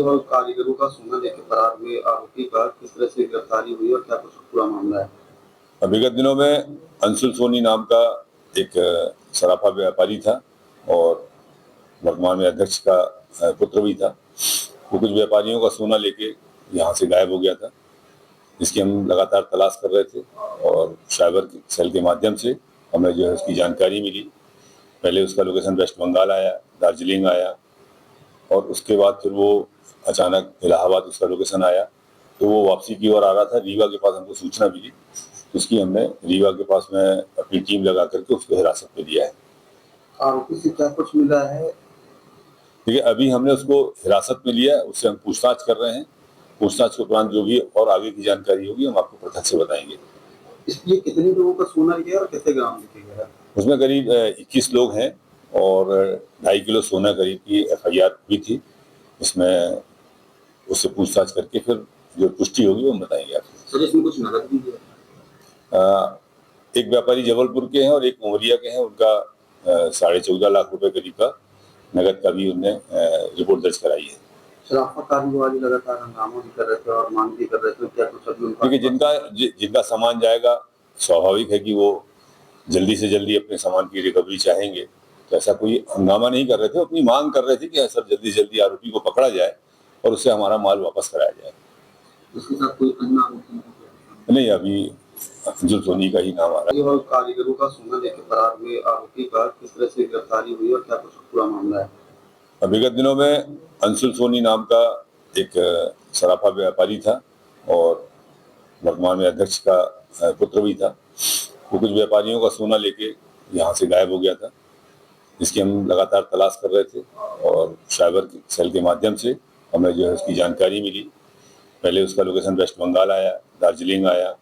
और कारीगरों का सोना लेके फरार हुए आरोपी का किस तरह से गिरफ्तारी हुई और क्या कुछ पूरा मामला है? विगत दिनों में अंशुल सोनी नाम का एक सराफा व्यापारी था और वर्तमान में अध्यक्ष का पुत्र भी था। वो कुछ व्यापारियों का सोना लेके यहाँ से गायब हो गया था, जिसकी हम लगातार तलाश कर रहे थे और साइबर सेल के माध्यम से हमें जो है उसकी जानकारी मिली। पहले उसका लोकेशन वेस्ट बंगाल आया, दार्जिलिंग आया और उसके बाद फिर वो अचानक इलाहाबाद उसका लोकेशन आया, तो वो वापसी की ओर आ रहा था। रीवा के पास हमको सूचना मिली, उसकी हमने रीवा के पास में अपनी टीम लगा करके उसको हिरासत में लिया है। आरोपी से क्या कुछ मिला है? देखिए, अभी हमने उसको हिरासत में लिया है, उससे हम पूछताछ कर रहे हैं। पूछताछ के उपरांत जो भी और आगे की जानकारी होगी हम आपको प्रत्यक्ष से बताएंगे। इसलिए कितने लोगों का सोना लिया और कितने ग्राम लेके गया? उसमें करीब 21 लोग हैं और 2.5 किलो सोना करीब की FIR हुई थी। इसमें उससे पूछताछ करके फिर जो पुष्टि होगी वो हम बताएंगे आपको। सर, इसमें कुछ नकद भी है? एक व्यापारी जबलपुर के हैं और एक उमरिया के हैं। उनका 14.5 लाख रुपए करीब का नगद का भी उनने रिपोर्ट दर्ज कराई है। शराफत कारोबारी लगातार हंगामा भी कर रहे थे और मांग भी कर रहे थे, क्या कुछ अभी उनका? देखिए, जिनका सामान जाएगा, स्वाभाविक है कि वो जल्दी से जल्दी अपने सामान की रिकवरी चाहेंगे। तो ऐसा कोई हंगामा नहीं कर रहे थे, अपनी मांग कर रहे थे कि सर जल्दी से जल्दी आरोपी को पकड़ा जाए और उससे हमारा माल वापस कराया जाए। उसके साथ कोई अन्य आरोपी नहीं, अभी अंशुल सोनी का ही नाम आ रहा है। और कारीगरों का सोना लेके फरार हुए आरोपी का किस तरह से गिरफ्तारी हुई और क्या कुछ पूरा मामला है? विगत दिनों में अंशुल सोनी नाम का एक सराफा व्यापारी था और वर्तमान में अध्यक्ष का पुत्र भी था। वो कुछ व्यापारियों का सोना लेके यहाँ से गायब हो गया था, जिसकी हम लगातार तलाश कर रहे थे और साइबर सेल के माध्यम से हमें जो है उसकी जानकारी मिली। पहले उसका लोकेशन वेस्ट बंगाल आया, दार्जिलिंग आया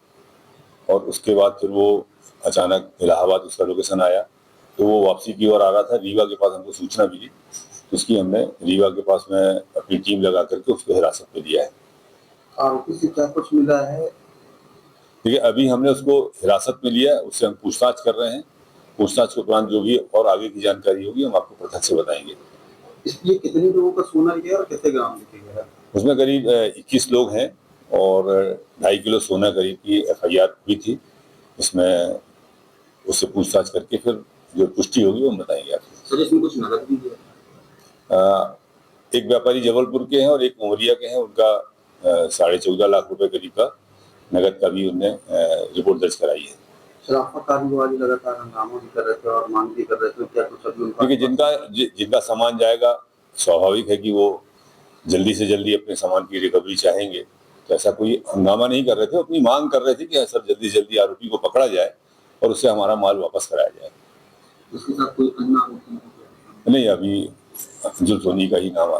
और उसके बाद फिर वो अचानक इलाहाबाद उसका लोकेशन आया, तो वो वापसी की ओर आ रहा था। रीवा के पास हमको सूचना मिली, उसकी हमने रीवा के पास में अपनी टीम लगा करके उसको हिरासत में लिया है। आरोपी से क्या कुछ मिला है? देखिए, अभी हमने उसको हिरासत में लिया है, उससे हम पूछताछ कर रहे हैं। पूछताछ के उपरांत जो भी और आगे की जानकारी होगी हम आपको प्रत्यक्ष से बताएंगे। इसलिए कितने लोगों का सोना लिया और कितने ग्राम लेके गया? उसमें करीब 21 लोग हैं और 2.5 किलो सोना करीब की FIR हुई थी। इसमें उससे पूछताछ करके फिर जो पुष्टि होगी वो हम बताएंगे आपको। सर, इसमें कुछ नकद भी है? एक व्यापारी जबलपुर के हैं और एक उमरिया के हैं। उनका 14.5 लाख रुपए करीब का नगद का भी उनने रिपोर्ट दर्ज कराई है। शराफत कारोबारी लगातार हंगामा भी कर रहे थे और मांग भी कर रहे थे, क्या कुछ अभी उनका? देखिए, जिनका सामान जाएगा, स्वाभाविक है कि वो जल्दी से जल्दी अपने सामान की रिकवरी चाहेंगे। तो ऐसा कोई हंगामा नहीं कर रहे थे, अपनी मांग कर रहे थे कि सर जल्दी से जल्दी आरोपी को पकड़ा जाए और उससे हमारा माल वापस कराया जाए। उसके साथ कोई अन्य आरोपी नहीं, अभी अंशुल सोनी का ही नाम आ रहा है।